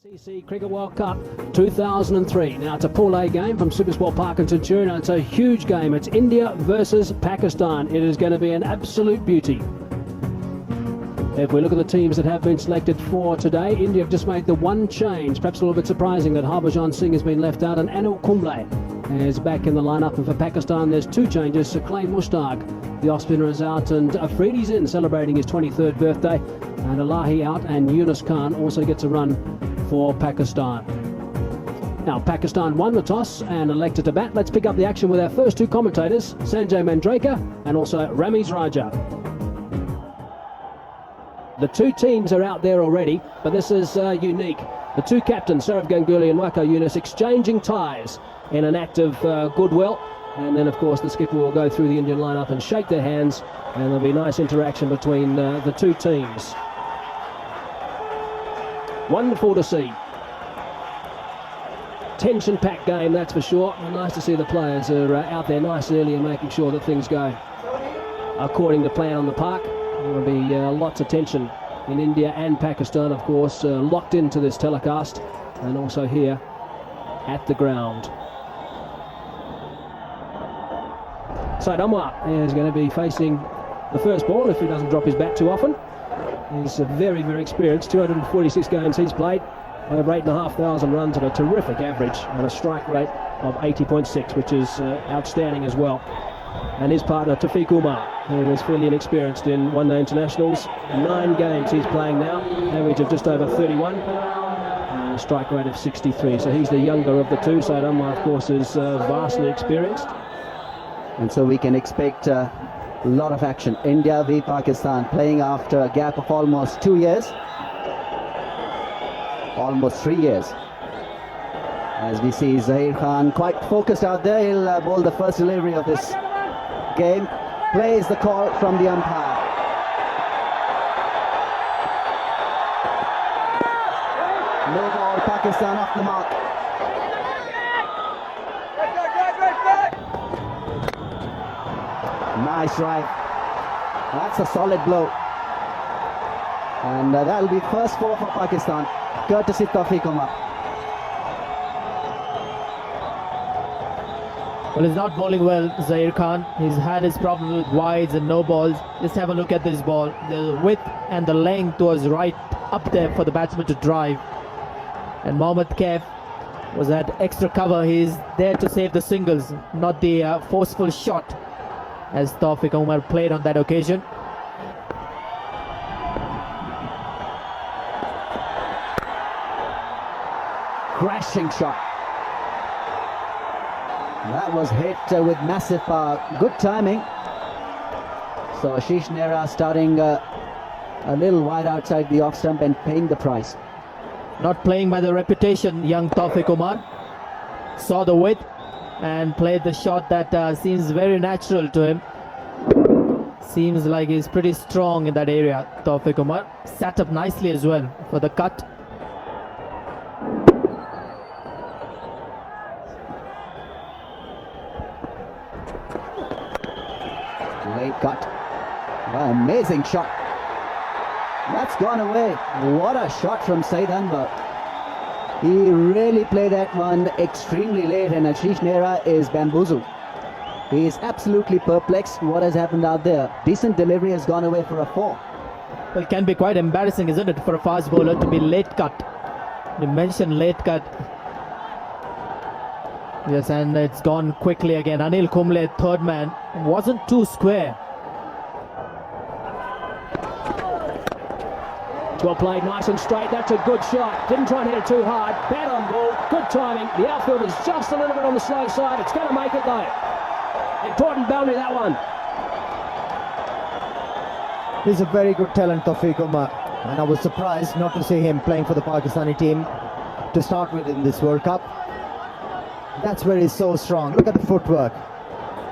ICC Cricket World Cup 2003. Now it's a Pool A game from Supersport Park in Centurion. It's a huge game. It's India versus Pakistan. It is going to be an absolute beauty. If we look at the teams that have been selected for today, India have just made the one change. Perhaps a little bit surprising that Yuvraj Singh has been left out and Anil Kumble is back in the lineup. And for Pakistan, there's two changes. Saeed Mushtaq, the off-spinner, is out, and Afridi's in, celebrating his 23rd birthday. And Alahi out, and Yunus Khan also gets a run for Pakistan. Now, Pakistan won the toss and elected to bat. Let's pick up the action with our first two commentators, Sanjay Mandraker and also Ramiz Raja. The two teams are out there already, but this is unique. The two captains, Sourav Ganguly and Waqar Younis, exchanging ties in an act of goodwill. And then, of course, the skipper will go through the Indian lineup and shake their hands, and there'll be nice interaction between the two teams. Wonderful to see. Tension-packed game, that's for sure. And nice to see the players are out there nice and early and making sure that things go according to plan on the park. There will be lots of tension in India and Pakistan, of course, locked into this telecast, and also here at the ground. Saeed Anwar is going to be facing the first ball if he doesn't drop his bat too often. He's very, very experienced. 246 games he's played, over 8,500 runs at a terrific average, and a strike rate of 80.6, which is outstanding as well. And his partner, Tafiq Umar, who is fairly inexperienced in one-day internationals. 9 games he's playing now, average of just over 31, and a strike rate of 63. So he's the younger of the two. Saeed Anwar, of course, is vastly experienced. And so we can expect a lot of action. India v Pakistan, playing after a gap of almost 2 years. Almost 3 years. As we see Zahir Khan quite focused out there. He'll bowl the first delivery of this game. Plays the call from the umpire. No ball, Pakistan off the mark. Nice drive. That's a solid blow. And that'll be first 4 for Pakistan, courtesy Tafiq Umar. Well, he's not bowling well, Zahir Khan. He's had his problem with wides and no balls. Just have a look at this ball. The width and the length was right up there for the batsman to drive. And Mohammad Kaif was at extra cover. He's there to save the singles, not the forceful shot, as Tafiq Umar played on that occasion. Crashing shot. That was hit with massive power. Good timing. So Ashish Nehra starting a little wide outside the off stump and paying the price. Not playing by the reputation, young Tafiq Umar. Saw the width and played the shot that seems very natural to him. Seems like he's pretty strong in that area, Tafiq Umar. Sat up nicely as well for the cut. Late cut. Wow, amazing shot. That's gone away. What a shot from Saeed Anwar. He really played that one extremely late, and Ashish Nehra is bamboozled. He is absolutely perplexed what has happened out there. Decent delivery has gone away for a 4. Well, it can be quite embarrassing, isn't it, for a fast bowler to be late cut. You mentioned late cut. Yes, and it's gone quickly again. Anil Kumble, third man, wasn't too square. Well played, nice and straight. That's a good shot. Didn't try and hit it too hard. Bat on ball, good timing. The outfield is just a little bit on the slow side. It's going to make it though. Important boundary, that one. He's a very good talent, Tafiq Umar, and I was surprised not to see him playing for the Pakistani team to start with in this World Cup. That's where he's so strong. Look at the footwork.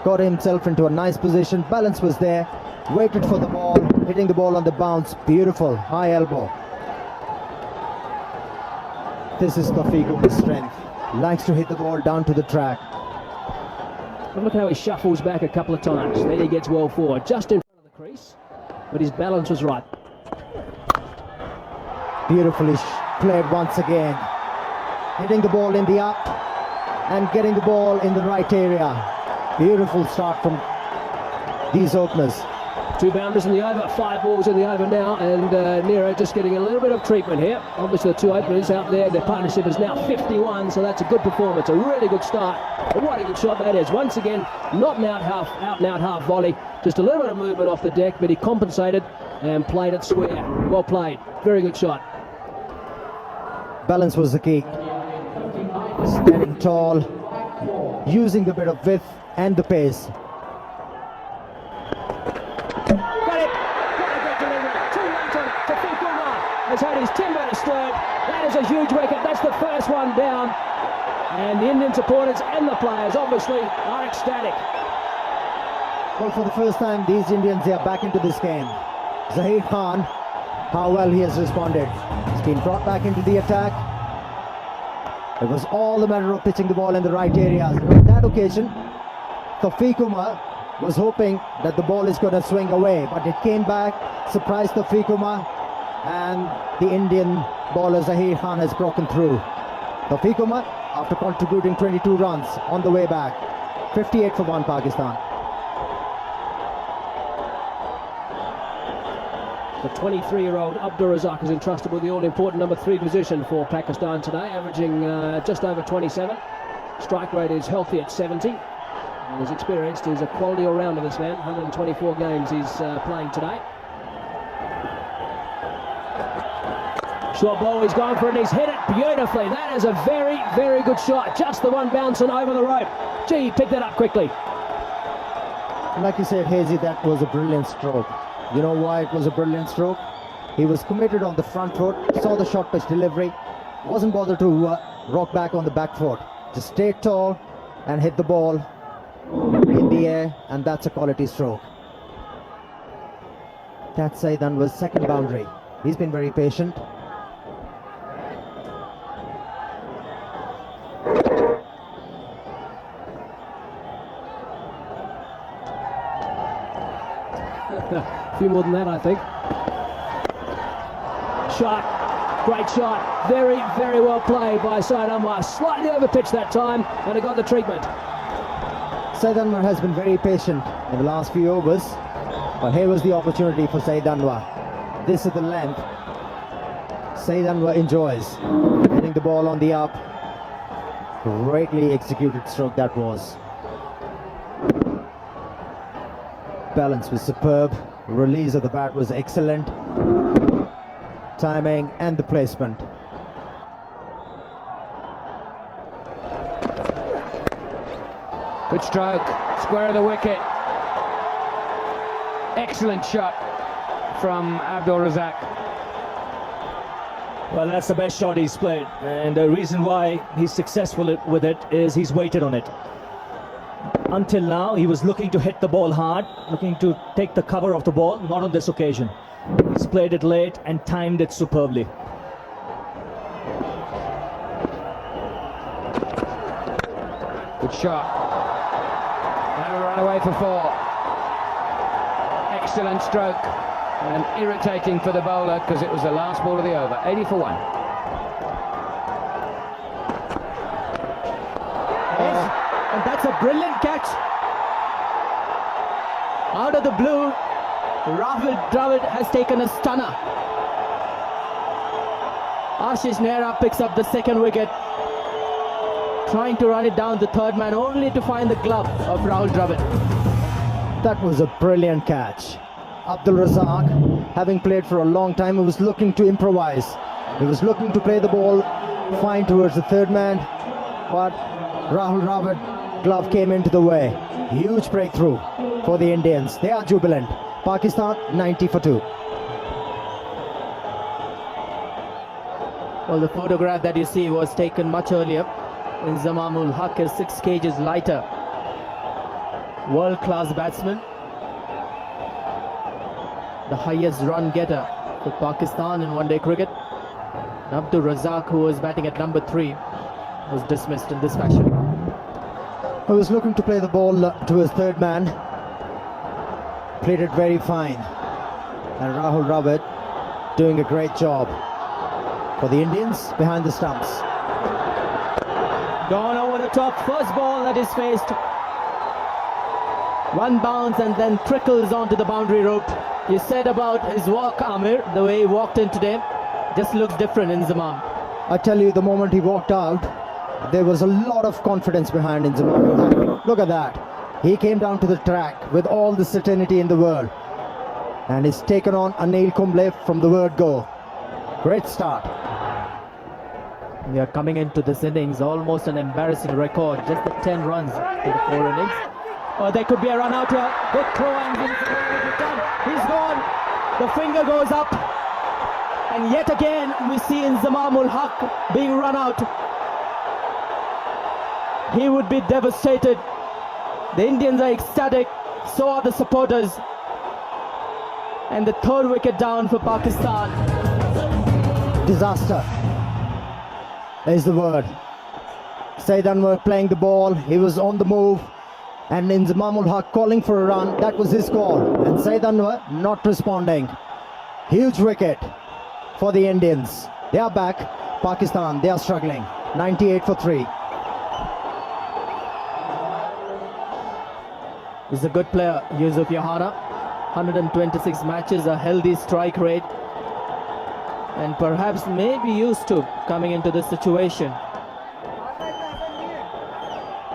Got himself into a nice position. Balance was there. Waited for the ball. Hitting the ball on the bounce. Beautiful. High elbow. This is Tafiq Umar's strength. Likes to hit the ball down to the track. But look how he shuffles back a couple of times. Then he gets well forward, just in front of the crease. But his balance was right. Beautifully played once again. Hitting the ball in the up and getting the ball in the right area. Beautiful start from these openers. 2 boundaries in the over, 5 balls in the over now, and Nero just getting a little bit of treatment here. Obviously the 2 openers out there, their partnership is now 51, so that's a good performance, a really good start. And what a good shot that is. Once again, not an out and out half volley, just a little bit of movement off the deck, but he compensated and played it square. Well played, very good shot. Balance was the key. Standing tall, using the bit of width and the pace. Has had his timber disturbed. That is a huge wicket. That's the first one down. And the Indian supporters and the players obviously are ecstatic. Well, for the first time, these Indians, they are back into this game. Zaheer Khan, how well he has responded. He's been brought back into the attack. It was all a matter of pitching the ball in the right areas. On that occasion, Tawfiq Umar was hoping that the ball is going to swing away, but it came back, surprised Tawfiq Umar, and the Indian bowler Zaheer Khan has broken through. Tawfiq Umar, after contributing 22 runs on the way back, 58 for 1 Pakistan. The 23-year-old Abdul Razak is entrusted with the all-important number 3 position for Pakistan today, averaging just over 27. Strike rate is healthy at 70. And as experienced, he's a quality all-rounder, this man. 124 games he's playing today. Short ball, he's gone for it, he's hit it beautifully. That is a very, very good shot. Just the one bouncing over the rope. Gee, he picked it up quickly. Like you said, Hazy, that was a brilliant stroke. You know why it was a brilliant stroke? He was committed on the front foot, saw the short pitch delivery, wasn't bothered to rock back on the back foot. Just stayed tall and hit the ball in the air, and that's a quality stroke. That's Saeed Anwar's second boundary. He's been very patient. A few more than that, I think. Shot, great shot. Very, very well played by Saeed Anwar. Slightly overpitched that time, and it got the treatment. Saeed Anwar has been very patient in the last few overs, but here was the opportunity for Saeed Anwar. This is the length Saeed Anwar enjoys. Hitting the ball on the up. Greatly executed stroke that was. Balance was superb. Release of the bat was excellent. Timing and the placement. Good stroke, square of the wicket. Excellent shot from Abdul Razak. Well, that's the best shot he's played, and the reason why he's successful with it is he's waited on it. Until now, he was looking to hit the ball hard, looking to take the cover of the ball, not on this occasion. He's played it late and timed it superbly. Good shot. Never run away for 4. Excellent stroke. And irritating for the bowler because it was the last ball of the over. 80 for 1. And that's a brilliant catch. Out of the blue, Rahul Dravid has taken a stunner. Ashish Nehra picks up the second wicket, trying to run it down the third man, only to find the glove of Rahul Dravid. That was a brilliant catch. Abdul Razak, having played for a long time, he was looking to improvise. He was looking to play the ball fine towards the third man, but Rahul Dravid glove came into the way. Huge breakthrough for the Indians. They are jubilant. Pakistan 90 for 2. Well, the photograph that you see was taken much earlier. Zamamul Haq is 6 kgs lighter. World-class batsman. The highest run getter for Pakistan in one-day cricket. Abdul Razak, who was batting at number 3, was dismissed in this fashion. He was looking to play the ball to his third man. Played it very fine. And Rahul Dravid doing a great job. for the Indians behind the stumps. Gone over the top. First ball that is faced. One bounce and then trickles onto the boundary rope. You said about his walk, Amir, the way he walked in today, just looks different in Zaman. I tell you, the moment he walked out, there was a lot of confidence behind Inzamam. Look at that. He came down to the track with all the certainty in the world. And he's taken on Anil Kumble from the word go. Great start. We are coming into this innings, almost an embarrassing record. Just the 10 runs in the 4 innings. Oh, there could be a run out here. Good throw and he's gone. The finger goes up. And yet again, we see Inzamamul Haq being run out. He would be devastated. The Indians are ecstatic. So are the supporters. And the 3rd wicket down for Pakistan. Disaster is the word. Saeed Anwar playing the ball. He was on the move. And Inzamamul Haq calling for a run. That was his call. And Saeed Anwar not responding. Huge wicket for the Indians. They are back. Pakistan, they are struggling. 98 for 3. He's a good player, Yusuf Yohana. 126 matches, a healthy strike rate. And perhaps maybe used to coming into this situation.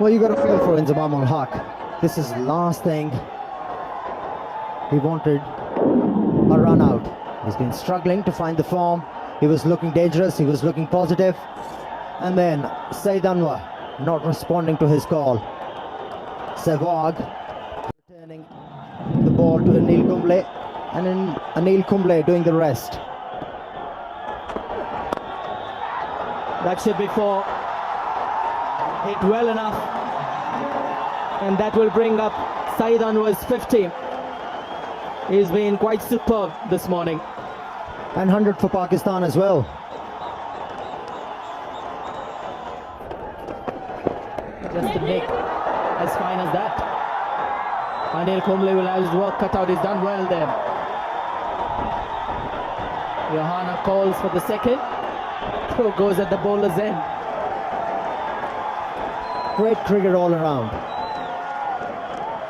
Well, you got to feel for Inzamamul Haq. This is the last thing he wanted, a run out. He's been struggling to find the form. He was looking dangerous, he was looking positive. And then Saeed Anwar not responding to his call. Sehwag returning the ball to Anil Kumble, and then Anil Kumble doing the rest. That should be 4. Hit well enough. And that will bring up Saeed Anwar's 50. He's been quite superb this morning. And 100 for Pakistan as well. Just a nick as fine as that. Anil Kumble will have his work cut out. He's done well there. Yohana calls for the 2nd. Throw goes at the bowler's end. Great trigger all around.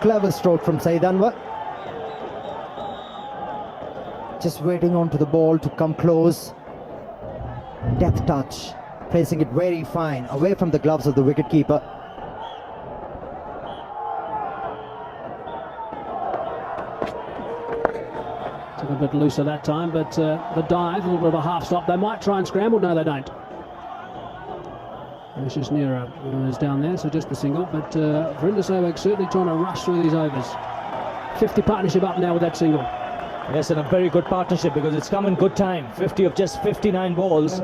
Clever stroke from Saeed Anwar. Just waiting onto the ball to come close. Death touch. Placing it very fine, away from the gloves of the wicketkeeper. Took a bit looser that time, but the dive, a little bit of a half stop. They might try and scramble. No, they don't. It's just nearer is down there, so just the single. But Vrinder Sehwag certainly trying to rush through these overs. 50 partnership up now with that single. Yes, and a very good partnership because it's come in good time. 50 of just 59 balls.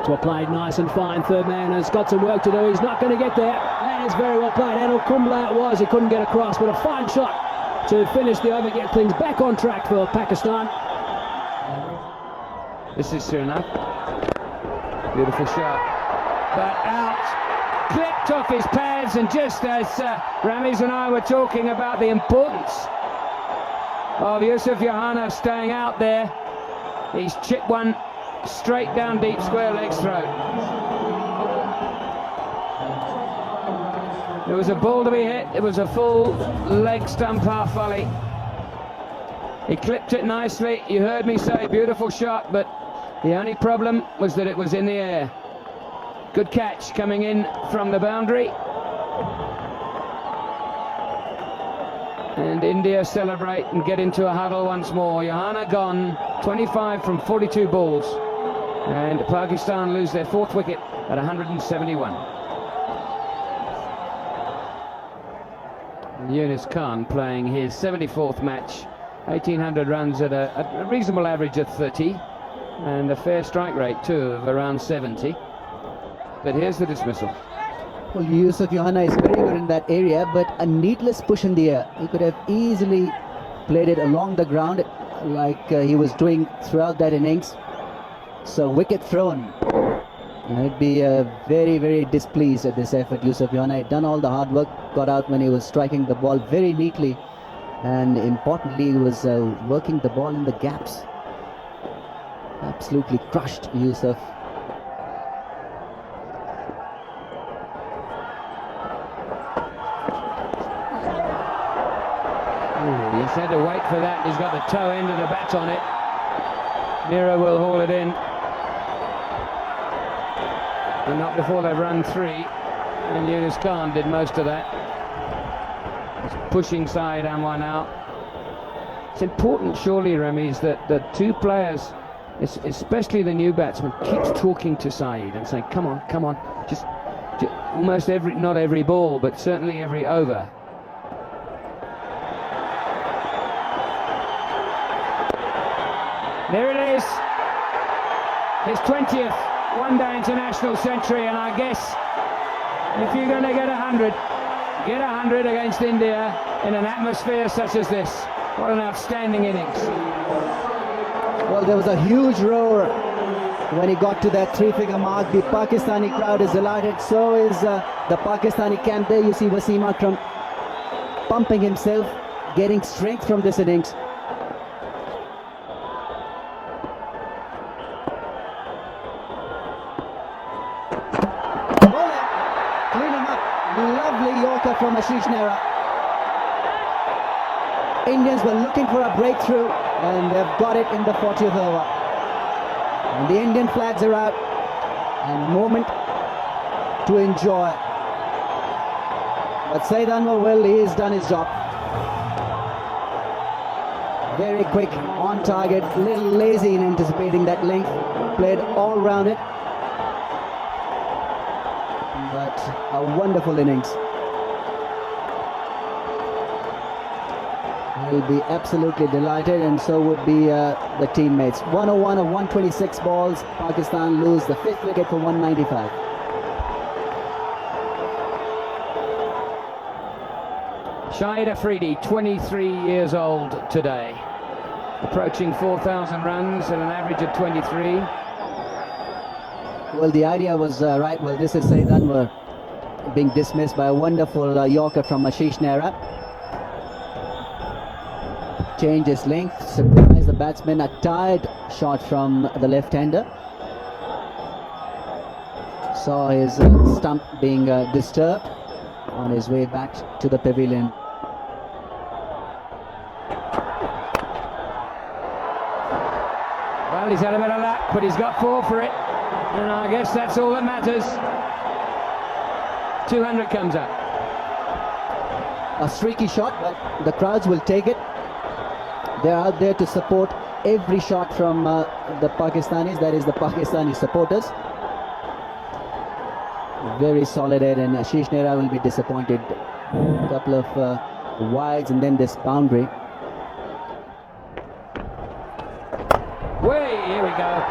Well played, nice and fine. Third man has got some work to do. He's not going to get there. That is very well played. Anil Kumble it was. He couldn't get across, but a fine shot to finish the over, get things back on track for Pakistan. This is soon enough. Beautiful shot. But out. Clipped off his pads, and just as Ramiz and I were talking about the importance of Yusuf Yohana staying out there, he's chipped one straight down deep square leg's throat. There was a ball to be hit. It was a full leg stump half volley. He clipped it nicely. You heard me say beautiful shot, but the only problem was that it was in the air. Good catch coming in from the boundary. And India celebrate and get into a huddle once more. Yohana gone, 25 from 42 balls. And Pakistan lose their 4th wicket at 171. Yunus Khan playing his 74th match. 1,800 runs at a reasonable average of 30. And a fair strike rate too of around 70. But here's the dismissal. Well, Yusuf Yohana is very good in that area, but a needless push in the air. He could have easily played it along the ground like he was doing throughout that innings. So wicket thrown. He'd be very, very displeased at this effort. Yusuf Yohana had done all the hard work, got out when he was striking the ball very neatly, and importantly he was working the ball in the gaps. Absolutely crushed Yusuf. He's had to wait for that. He's got the toe end of the bat on it. Mira will haul it in. And not before they've run 3. And Yunus Khan did most of that. He's pushing Saeed Anwar now. It's important, surely, Remy, that the two players, especially the new batsman, keeps talking to Saeed and saying, come on, just almost not every ball, but certainly every over. There it is, his 20th one-day international century, and I guess if you're going to get 100 against India in an atmosphere such as this. What an outstanding innings. Well, there was a huge roar when he got to that 3-figure mark. The Pakistani crowd is delighted, so is the Pakistani camp. There you see Wasim Akram pumping himself, getting strength from this innings. Cleaning up, lovely Yorker from Ashish Nehra. Indians were looking for a breakthrough and they've got it in the 40th over. And the Indian flags are out and moment to enjoy. But Saeed Anwar, well, he's done his job. Very quick, on target, a little lazy in anticipating that length. Played all round it. But a wonderful innings. He'll be absolutely delighted, and so would be the teammates. 101 of 126 balls. Pakistan lose the 5th wicket for 195. Shahid Afridi, 23 years old today, approaching 4,000 runs at an average of 23. Well, the idea was right. Well, this is Saeed Anwar being dismissed by a wonderful Yorker from Ashish Nehra. Change his length, surprise the batsman. A tired shot from the left-hander. Saw his stump being disturbed on his way back to the pavilion. Well, he's had a bit of luck, but he's got 4 for it, and I guess that's all that matters. 200 comes up. A streaky shot, but the crowds will take it. They're out there to support every shot from the Pakistanis, that is the Pakistani supporters. Very solid head, and Ashish Nehra will be disappointed. A couple of wides and then this boundary. Way, here we go.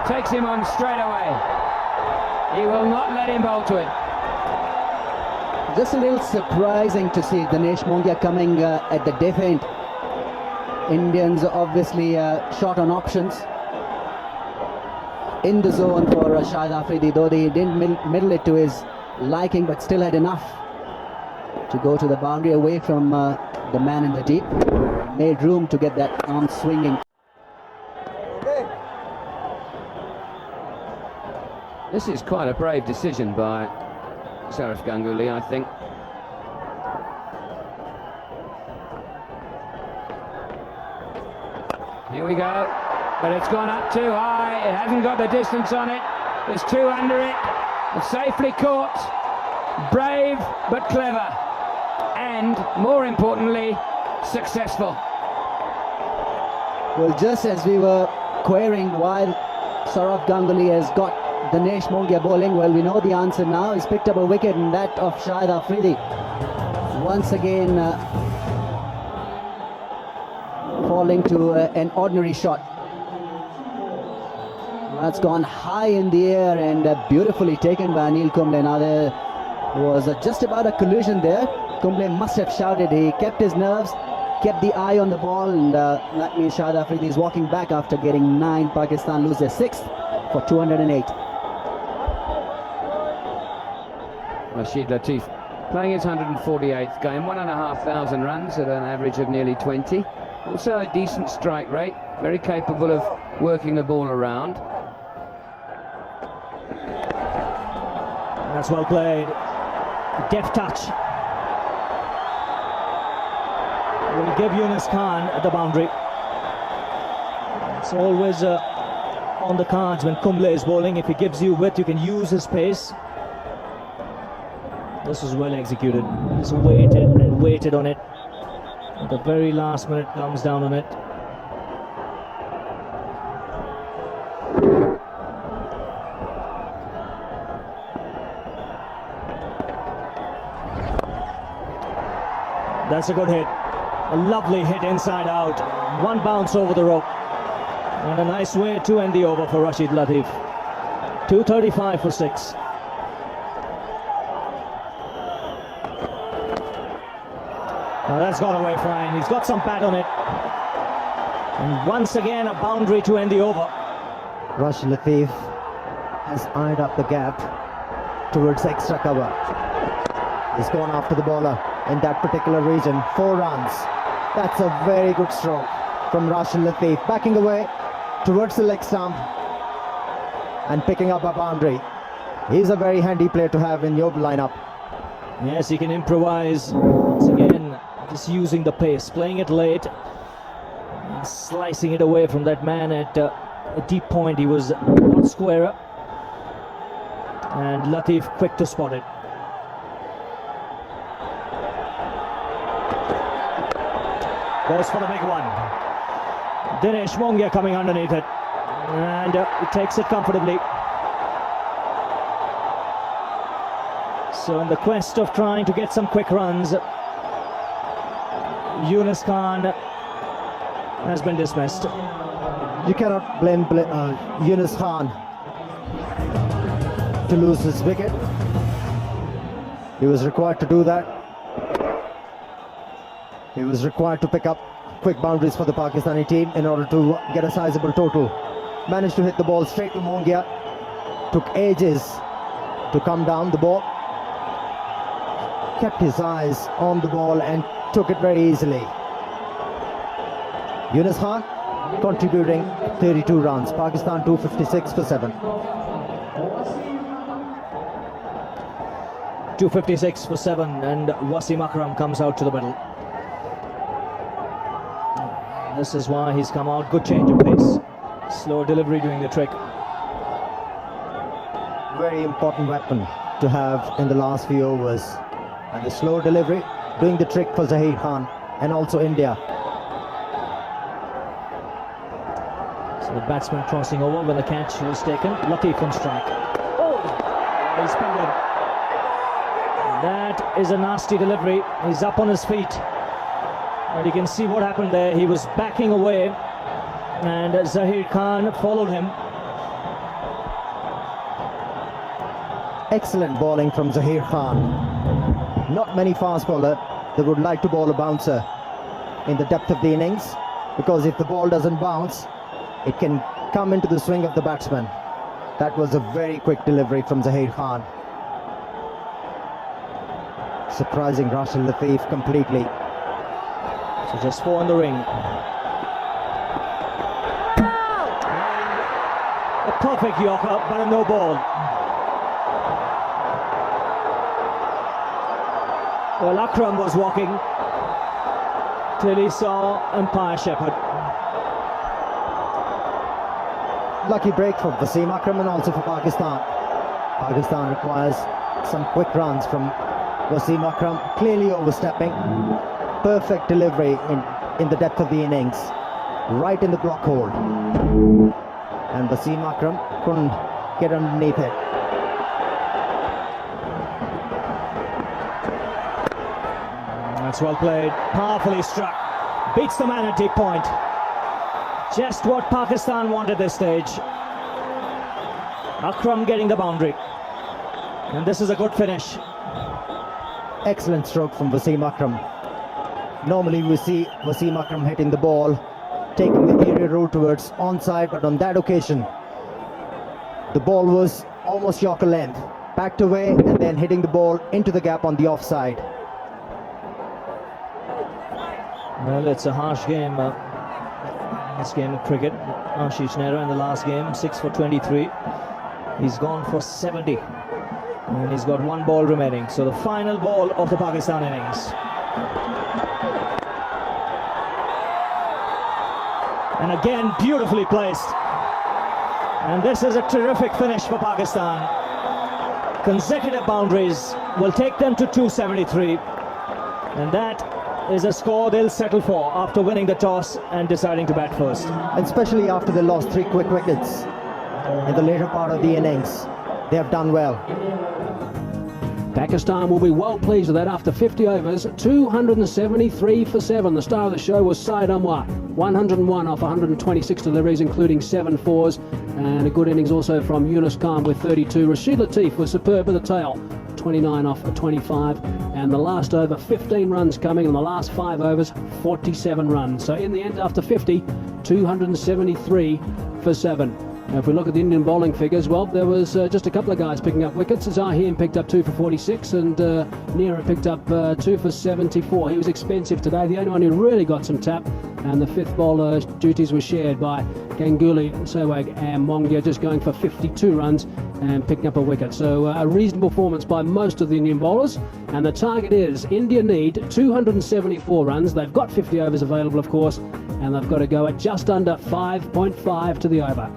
Takes him on straight away. He will not let him bowl to it. Just a little surprising to see Dinesh Mongia coming at the death end. Indians obviously shot on options in the zone for Shahid Afridi, though they didn't middle it to his liking, but still had enough to go to the boundary away from the man in the deep. Made room to get that arm swinging. This is quite a brave decision by Sourav Ganguly, I think. Here we go, but it's gone up too high. It hasn't got the distance on it. There's 2 under it. It's safely caught. Brave but clever, and more importantly, successful. Well, just as we were querying why Sourav Ganguly has got Dinesh Mongia bowling, well, we know the answer now. He's picked up a wicket, and that of Shahid Afridi. Once again, falling to an ordinary shot. That's gone high in the air and beautifully taken by Anil Kumble. Now there was just about a collision there. Kumble must have shouted. He kept his nerves, kept the eye on the ball, and that means Shahid Afridi is walking back after getting 9. Pakistan lose their 6th for 208. Rashid Latif Playing his 148th game, 1,500 runs at an average of nearly 20. Also a decent strike rate, very capable of working the ball around. That's well played. Deft touch. Will give Yunus Khan the boundary. It's always on the cards when Kumble is bowling. If he gives you width, you can use his pace. This is well executed. He's waited and waited on it. At the very last minute, comes down on it. That's a good hit. A lovely hit inside out. One bounce over the rope. And a nice way to end the over for Rashid Latif. 235 for 6. Now that's gone away fine. He's got some bat on it. And once again a boundary to end the over. Rashid Latif has eyed up the gap towards extra cover. He's gone after the bowler in that particular region. 4 runs. That's a very good stroke from Rashid Latif. Backing away towards the leg stump and picking up a boundary. He's a very handy player to have in your lineup. Yes, he can improvise. Once again, just using the pace, playing it late, and slicing it away from that man at a deep point. He was not squarer, and Latif quick to spot it. Goes for the big one. Dinesh Mongia coming underneath it, and he takes it comfortably. So in the quest of trying to get some quick runs, Yunus Khan has been dismissed. You cannot blame Yunus Khan to lose his wicket. He was required to do that. He was required to pick up quick boundaries for the Pakistani team in order to get a sizable total. Managed to hit the ball straight to Mongia. Took ages to come down the ball. Kept his eyes on the ball and took it very easily. Yunus Khan contributing 32 runs. Pakistan 256 for 7. 256 for 7, and Wasim Akram comes out to the middle. This is why he's come out. Good change of pace. Slow delivery doing the trick. Very important weapon to have in the last few overs. And the slow delivery doing the trick for Zaheer Khan and also India. So the batsman crossing over when the catch was taken. Latif on strike. Oh! He's pinned him. That is a nasty delivery. He's up on his feet. And you can see what happened there. He was backing away and Zaheer Khan followed him. Excellent bowling from Zaheer Khan. Not many fast bowlers that would like to bowl a bouncer in the depth of the innings, because if the ball doesn't bounce, it can come into the swing of the batsman. That was a very quick delivery from Zaheer Khan. Surprising Rashid Latif completely. So just 4 on the ring. A perfect yorker, but a no ball. Well, Akram was walking till he saw umpire Shepherd. Lucky break for Wasim Akram and also for Pakistan. Pakistan requires some quick runs from Wasim Akram, clearly overstepping. Perfect delivery in the depth of the innings, right in the block hole. And Wasim Akram couldn't get underneath it. That's well played, powerfully struck, beats the man at deep point. Just what Pakistan wanted this stage. Akram getting the boundary, and this is a good finish. Excellent stroke from Wasim Akram. Normally we see Wasim Akram hitting the ball, taking the area route towards onside, but on that occasion the ball was almost yorker length backed away and then hitting the ball into the gap on the offside. Well, it's a harsh game. This game of cricket. Ashish Nehra in the last game, 6 for 23. He's gone for 70. And he's got one ball remaining. So the final ball of the Pakistan innings. And again, beautifully placed. And this is a terrific finish for Pakistan. Consecutive boundaries will take them to 273. And that is a score they'll settle for after winning the toss and deciding to bat first. And especially after they lost 3 quick wickets in the later part of the innings. They have done well. Pakistan will be well pleased with that after 50 overs, 273 for 7. The star of the show was Saeed Anwar, 101 off 126 deliveries, including 7 fours, and a good innings also from Yunus Khan with 32. Rashid Latif was superb with the tail, 29 off 25, and the last over 15 runs coming in the last 5 overs, 47 runs. So in the end, after 50, 273 for 7. Now if we look at the Indian bowling figures, well, there was just a couple of guys picking up wickets. Zaheem picked up 2 for 46 and Nehra picked up 2 for 74. He was expensive today, the only one who really got some tap, and the 5th bowler duties were shared by Ganguly, Sehwag and Mongia, just going for 52 runs and picking up a wicket. So a reasonable performance by most of the Indian bowlers, and the target is India need 274 runs. They've got 50 overs available, of course, and they've got to go at just under 5.5 to the over.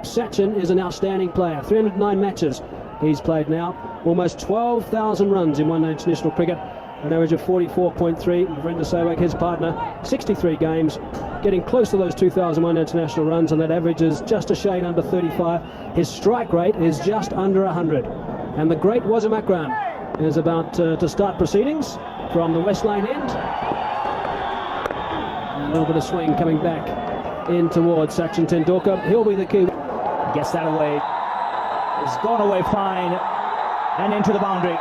Sachin is an outstanding player. 309 matches he's played now. Almost 12,000 runs in one-day international cricket. An average of 44.3. Virender Sehwag, his partner, 63 games. Getting close to those 2,000 one-day international runs, and that average is just a shade under 35. His strike rate is just under 100. And the great Wasim Akram is about to start proceedings from the West Lane end. A little bit of swing coming back in towards Sachin Tendulkar. He'll be the key. Gets that away. It's gone away fine and into the boundary.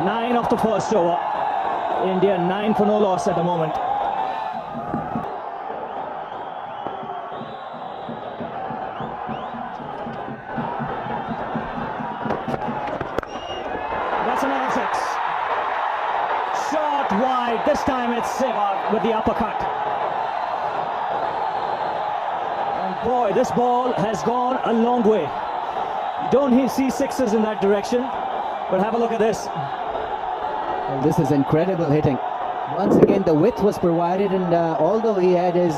9 off the first over. India 9 for no loss at the moment. That's another 6. Short wide. This time it's Sehwag with the uppercut. Boy, this ball has gone a long way. You don't see 6s in that direction, but have a look at this. Well, this is incredible hitting. Once again, the width was provided, and although he had his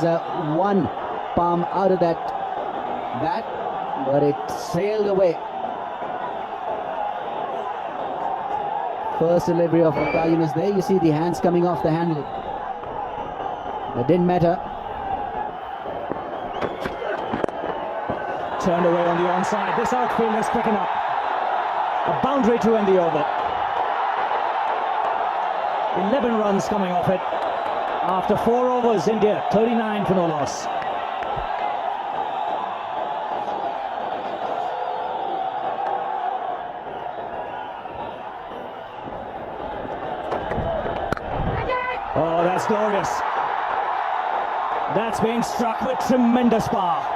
one palm out of that bat, but it sailed away. First delivery of Wakar Yunus there. You see the hands coming off the handle. It didn't matter. Turned away on the onside. This outfield is picking up. A boundary to end the over. 11 runs coming off it. After 4 overs, India 39 for no loss. Oh, that's glorious. That's being struck with tremendous power.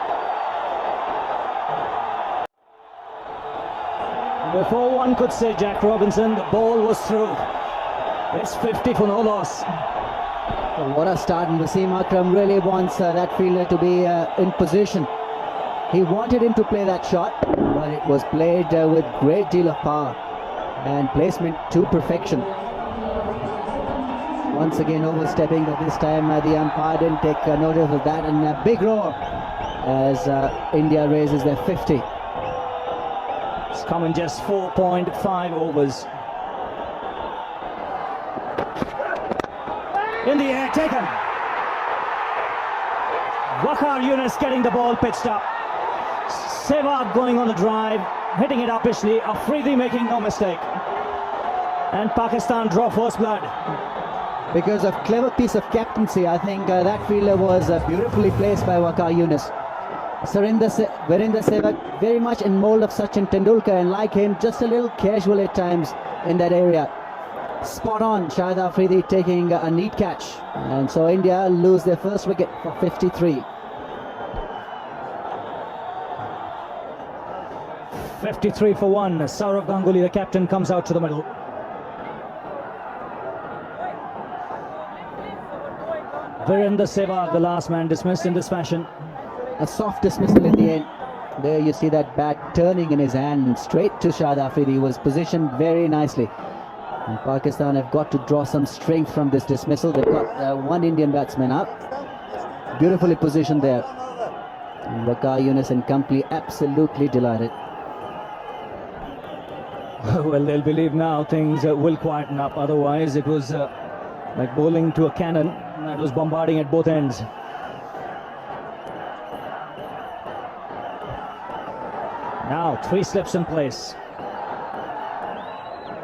Before one could say Jack Robinson, the ball was through. It's 50 for no loss. Well, what a start, and Wasim Akram really wants that fielder to be in position. He wanted him to play that shot, but it was played with great deal of power and placement to perfection. Once again overstepping, but this time the umpire didn't take notice of that, and a big roar as India raises their 50. It's come in just 4.5 overs. In the air, taken. Wakar Yunus getting the ball pitched up. Sehwag going on the drive, hitting it uppishly. Afridi making no mistake. And Pakistan draw first blood. Because of clever piece of captaincy, I think that fielder was beautifully placed by Wakar Yunus. Virender Sehwag very much in mold of Sachin Tendulkar, and like him, just a little casual at times in that area. Spot on, Shahid Afridi taking a neat catch. And so India lose their first wicket for 53. 53 for 1. Sourav Ganguly, the captain, comes out to the middle. Virendra Sehwag, the last man, dismissed in this fashion. A soft dismissal in the end. There you see that bat turning in his hand straight to Shahid Afridi. He was positioned very nicely. And Pakistan have got to draw some strength from this dismissal. They've got one Indian batsman up. Beautifully positioned there. And Waqar Younis and company absolutely delighted. Well, they'll believe now things will quieten up. Otherwise, it was like bowling to a cannon that was bombarding at both ends. Now, 3 slips in place.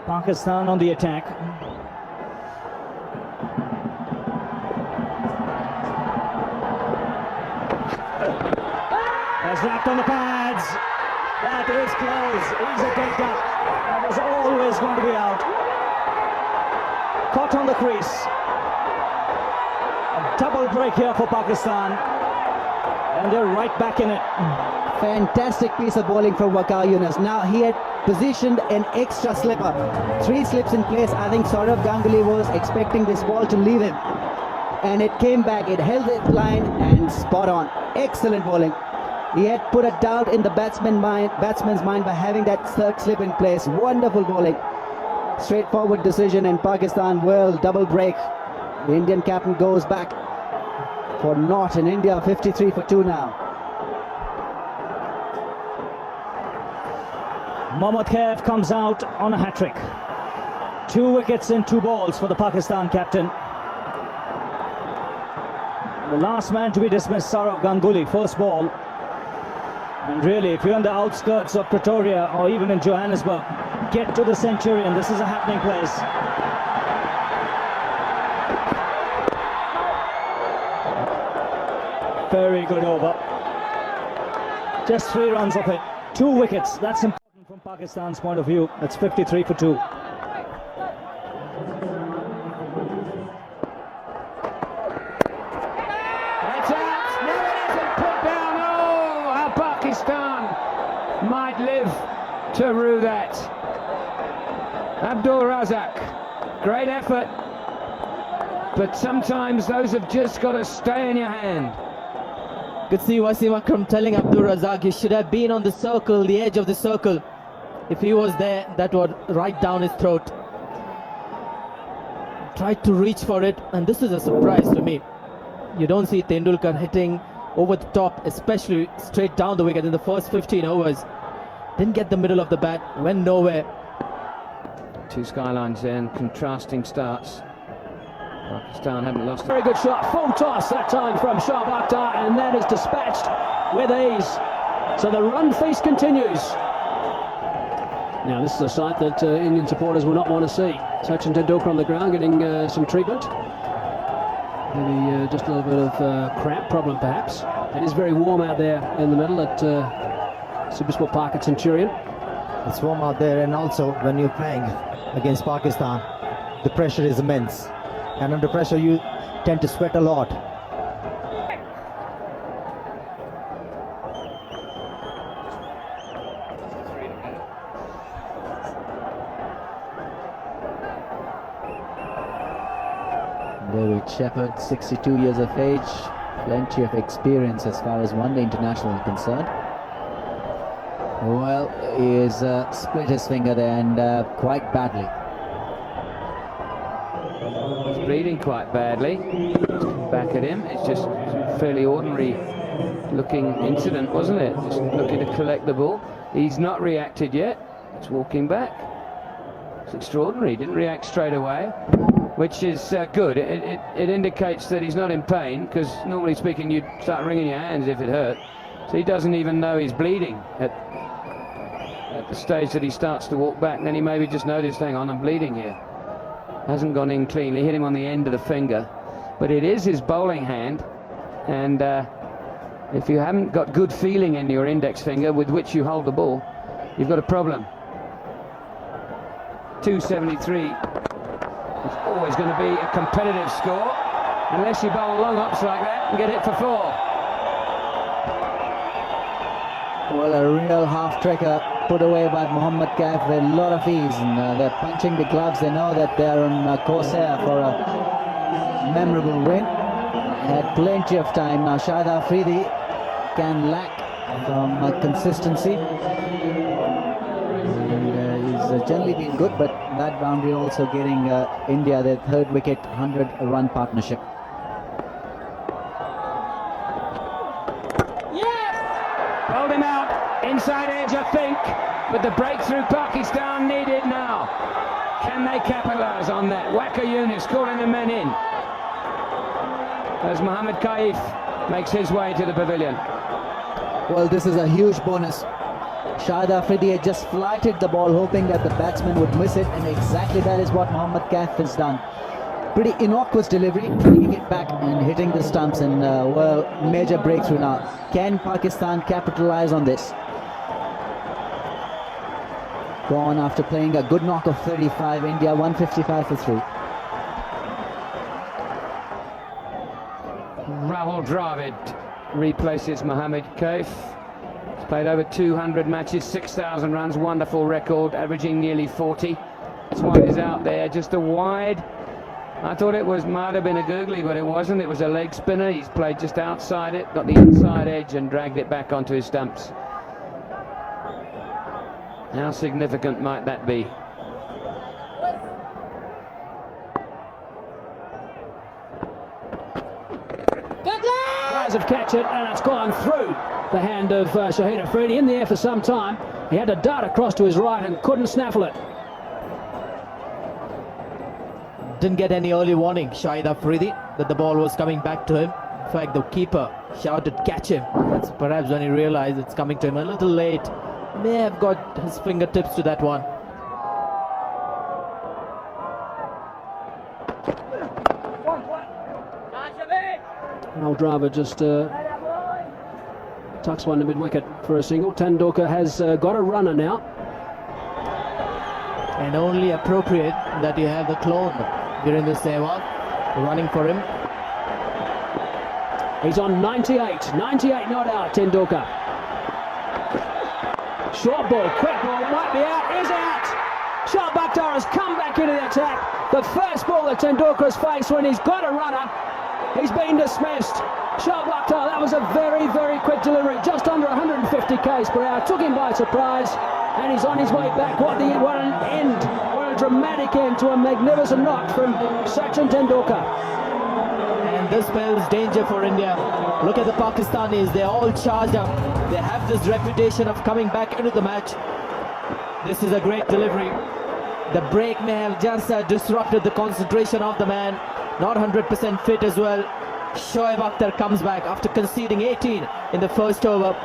Pakistan on the attack. Has wrapped on the pads. That is close. Easy picked up. That was always going to be out. Caught on the crease. A double break here for Pakistan. And they're right back in it. Fantastic piece of bowling from Waqar Younis. Now he had positioned an extra slipper. 3 slips in place. I think Sourav Ganguly was expecting this ball to leave him. And it came back. It held its line and spot on. Excellent bowling. He had put a doubt in the batsman's mind by having that third slip in place. Wonderful bowling. Straightforward decision, and Pakistan will double break. The Indian captain goes back for naught in India. 53 for 2 now. Mohammad Khaif comes out on a hat-trick. 2 wickets in 2 balls for the Pakistan captain. The last man to be dismissed, Sourav Ganguly, first ball. And really, if you're on the outskirts of Pretoria or even in Johannesburg, get to the Centurion. This is a happening place. Very good over. Just 3 runs of it. 2 wickets. That's important from Pakistan's point of view. That's 53 for 2. Might live to rue that. Abdul Razak, great effort, but sometimes those have just got to stay in your hand. Could see Wasim Akram telling Abdul Razak he should have been on the circle, the edge of the circle. If he was there, that would right down his throat. Tried to reach for it, and this is a surprise to me. You don't see Tendulkar hitting over the top, especially straight down the wicket in the first 15 overs. Didn't get the middle of the bat, went nowhere. 2 skylines there and contrasting starts. Pakistan haven't lost. Very good shot, full toss that time from Shah Bakhtar, and that is dispatched with ease. So the run feast continues. Now this is a sight that Indian supporters will not want to see. Sachin Tendulkar on the ground getting some treatment. Maybe just a little bit of cramp problem perhaps. It is very warm out there in the middle at Supersport Park at Centurion. It's warm out there, and also when you're playing against Pakistan, the pressure is immense. And under pressure you tend to sweat a lot. David Shepherd, 62 years of age, plenty of experience as far as one-day international is concerned. Well, he has split his finger there, and quite badly. He's bleeding quite badly. Back at him. It's just a fairly ordinary looking incident, wasn't it? Just looking to collect the ball. He's not reacted yet. It's walking back. It's extraordinary. Didn't react straight away, which is good. It indicates that he's not in pain, because normally speaking you'd start wringing your hands if it hurt. So he doesn't even know he's bleeding at the stage that he starts to walk back. And then he maybe just noticed, hang on, I'm bleeding here. Hasn't gone in cleanly, hit him on the end of the finger. But it is his bowling hand, and if you haven't got good feeling in your index finger with which you hold the ball, you've got a problem. 273 It's always going to be a competitive score, unless you bowl long hops like that and get it for 4. Well, a real half-tricker put away by Mohammad Kaif with a lot of ease, and they're punching the gloves. They know that they're on course here for a memorable win. Had plenty of time. Now Shahid Afridi can lack from consistency. And, he's generally been good, but that boundary also getting India their 3rd wicket, 100-run partnership. Hold him out, inside edge I think, but the breakthrough Pakistan needed now. Can they capitalise on that? Waqar Younis calling the men in as Mohammad Kaif makes his way to the pavilion. Well, this is a huge bonus. Shahid Afridi had just flighted the ball hoping that the batsman would miss it, and exactly that is what Mohammad Kaif has done. Pretty innocuous delivery, bringing it back and hitting the stumps, and well, major breakthrough now. Can Pakistan capitalise on this? Gone after playing a good knock of 35, India 155 for 3. Rahul Dravid replaces Mohammad Kaif. He's played over 200 matches, 6,000 runs, wonderful record, averaging nearly 40. That's why he's out there, just a wide. I thought it might have been a googly, but it wasn't. It was a leg spinner. He's played just outside it, got the inside edge and dragged it back onto his stumps. How significant might that be? Players have catch it, and it's gone through the hand of Saeed Afridi. In the air for some time. He had to dart across to his right and couldn't snaffle it. Didn't get any early warning, Shahid Afridi, that the ball was coming back to him. In fact, the keeper shouted, "Catch him." That's perhaps when he realized it's coming to him a little late. May have got his fingertips to that one. Rahul Dravid just tucks one to mid-wicket for a single. Tendulkar has got a runner now. And only appropriate that you have the clone Virendra Sehwag running for him. He's on 98 not out, Tendulkar. Short ball, quick ball, might be out, is out. Shoaib Akhtar has come back into the attack. The first ball that Tendulkar has faced when he's got a runner, he's been dismissed. Shoaib Akhtar, that was a very, very quick delivery, just under 150 k's per hour, took him by surprise, and he's on his way back. What an end, what a dramatic end to a magnificent knock from Sachin Tendulkar. And this spells danger for India. Look at the Pakistanis, they're all charged up. They have this reputation of coming back into the match. This is a great delivery. The break may have just disrupted the concentration of the man. Not 100% fit as well. Shoaib Akhtar comes back after conceding 18 in the first over.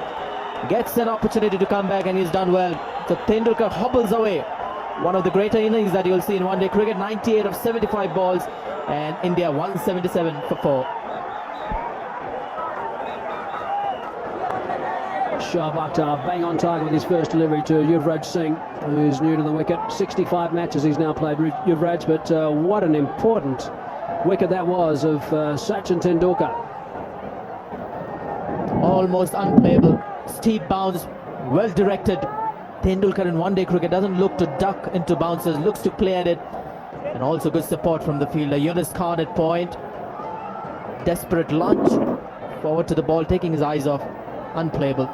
Gets an opportunity to come back, and he's done well. So Tendulkar hobbles away. One of the greater innings that you'll see in one-day cricket. 98 of 75 balls, and India 177 for 4. Shoaib Akhtar bang on target with his first delivery to Yuvraj Singh, who's new to the wicket. 65 matches he's now played, Yuvraj, but what an important wicket that was of Sachin Tendulkar. Almost unplayable. Steep bounce, well directed. Tendulkar in one-day cricket doesn't look to duck into bounces, looks to play at it. And also good support from the fielder. Yunus Khan at point. Desperate lunge forward to the ball, taking his eyes off. Unplayable.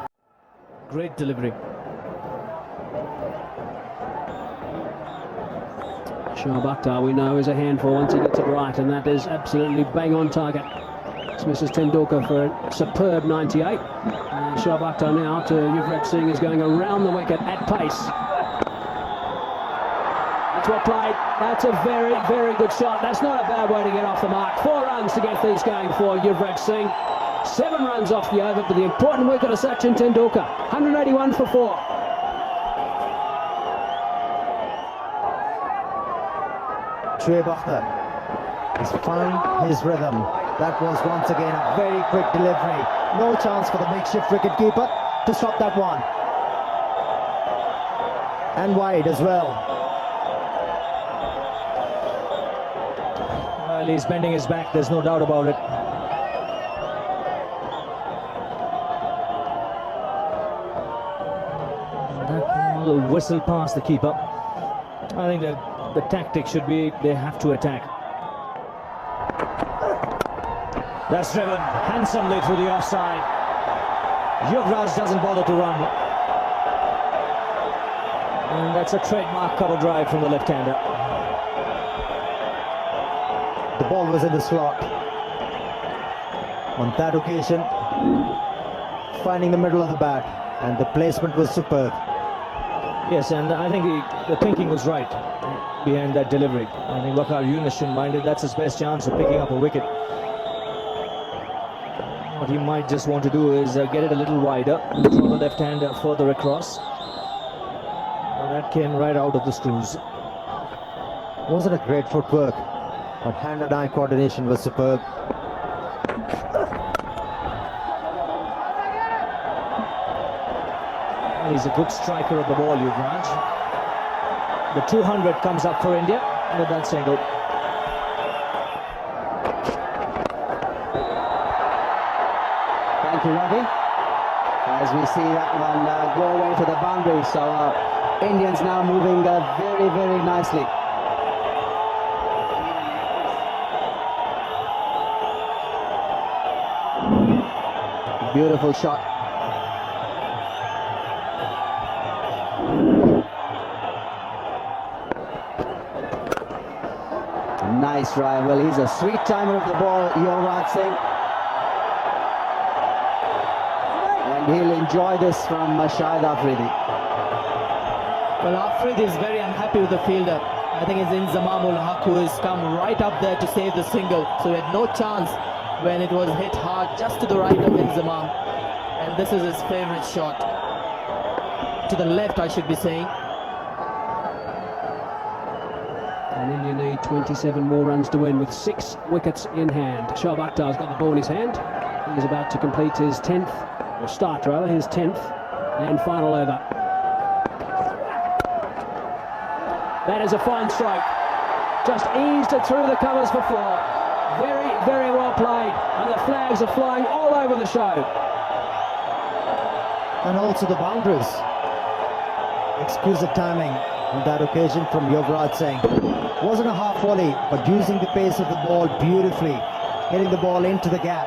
Great delivery. Shoaib Akhtar, we know, is a handful once he gets it right, and that is absolutely bang on target. This misses Tendulkar for a superb 98. Shoaib Akhtar now to Yuvraj Singh is going around the wicket at pace. That's well played. That's a very, very good shot. That's not a bad way to get off the mark. 4 runs to get these going for Yuvraj Singh. 7 runs off the over, but the important wicket of Sachin Tendulkar. 181 for 4. Shoaib Akhtar has found his rhythm. That was once again a very quick delivery. No chance for the makeshift wicketkeeper to stop that one. And wide as well. Well, he's bending his back, there's no doubt about it. That ball whistle past the keeper. I think the tactic should be they have to attack. That's driven handsomely through the offside. Yuvraj doesn't bother to run. And that's a trademark cover drive from the left-hander. The ball was in the slot. On that occasion, finding the middle of the bat, and the placement was superb. Yes, and I think the thinking was right behind that delivery. I think Waqar Younis minded that's his best chance of picking up a wicket. What he might just want to do is get it a little wider, throw the left-hander further across. And that came right out of the screws. Wasn't a great footwork, but hand and eye coordination was superb. He's a good striker of the ball, Yuvraj. The 200 comes up for India with that single. Thank you, Ravi. As we see that one go away to the boundary, so Indians now moving very, very nicely. Beautiful shot. Nice drive. Well, he's a sweet timer of the ball, Yuvraj Singh. And he'll enjoy this from Saeed Afridi. Well, Afridi is very unhappy with the fielder. I think it's Inzamamul Haq who has come right up there to save the single. So he had no chance when it was hit hard just to the right of Inzamam. And this is his favourite shot. To the left, I should be saying. And India need 27 more runs to win with 6 wickets in hand. Shoaib Akhtar's got the ball in his hand. He's about to complete his 10th, or start rather, his 10th and final over. That is a fine stroke. Just eased it through the covers for 4. Very, very well played. And the flags are flying all over the show. And also the boundaries. Exquisite timing on that occasion from Yuvraj Singh. Wasn't a half volley, but using the pace of the ball beautifully, hitting the ball into the gap.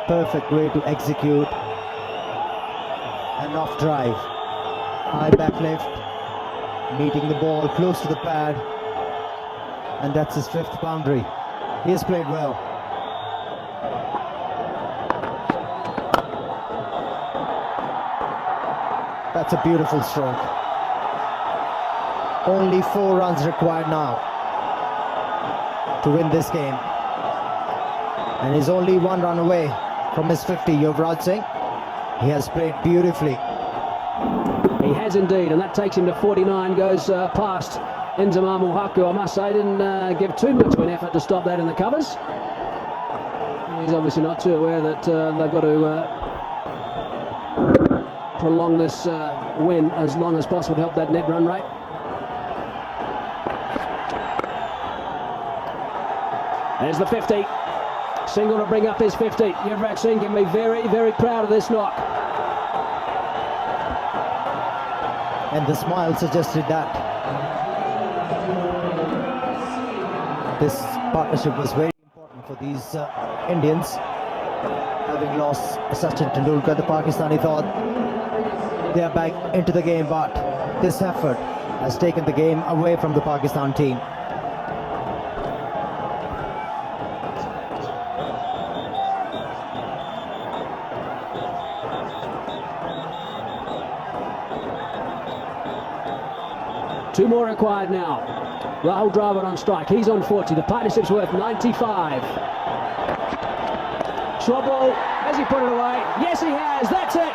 Perfect way to execute an off drive. High back lift, meeting the ball close to the pad, and that's his 5th boundary. He has played well. That's a beautiful stroke. Only 4 runs required now to win this game. And he's only 1 run away from his 50, Yuvraj Singh. He has played beautifully. He has indeed, and that takes him to 49, goes past Inzamamul Haq, who I must say didn't give too much of an effort to stop that in the covers. He's obviously not too aware that they've got to prolong this win as long as possible to help that net run rate. There's the 50. Single to bring up his 50. Yuvraj Singh can be very, very proud of this knock. And the smile suggested that this partnership was very important for these Indians. Having lost Sachin Tendulkar, the Pakistani thought they are back into the game, but this effort has taken the game away from the Pakistan team. Two more required now. Rahul Dravid on strike. He's on 40. The partnership's worth 95. Short ball. Has he put it away? Yes, he has. That's it.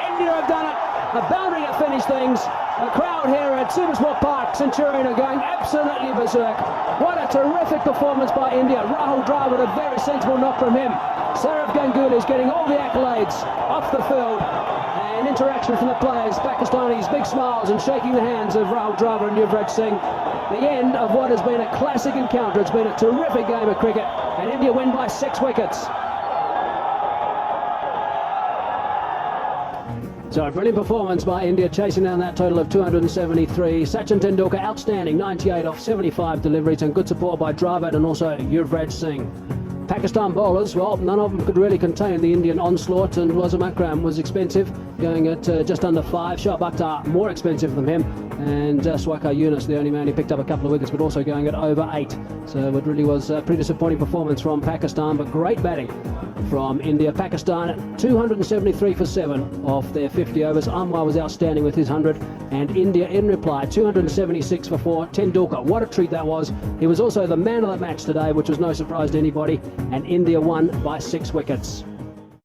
India have done it. A boundary to finish things. The crowd here at Supersport Park, Centurion, are going absolutely berserk. What a terrific performance by India. Rahul Dravid, a very sensible knock from him. Saurav Ganguly is getting all the accolades off the field. And interaction from the players. Pakistanis, big smiles and shaking the hands of Rahul Dravid and Yuvraj Singh. the end of what has been a classic encounter. It's been a terrific game of cricket, and India win by 6 wickets. So a brilliant performance by India, chasing down that total of 273. Sachin Tendulkar outstanding, 98 off 75 deliveries, and good support by Dravid and also Yuvraj Singh. Pakistan bowlers, well, none of them could really contain the Indian onslaught, and Wazir Akram was expensive, going at just under 5. Shoaib Akhtar more expensive than him, and Swakar Yunus, the only man who picked up a couple of wickets, but also going at over 8. So it really was a pretty disappointing performance from Pakistan, but great batting from India. Pakistan 273 for 7 off their 50 overs. Anwar was outstanding with his 100, and India in reply 276 for 4. Tendulkar, what a treat that was. He was also the man of the match today, which was no surprise to anybody, and India won by 6 wickets.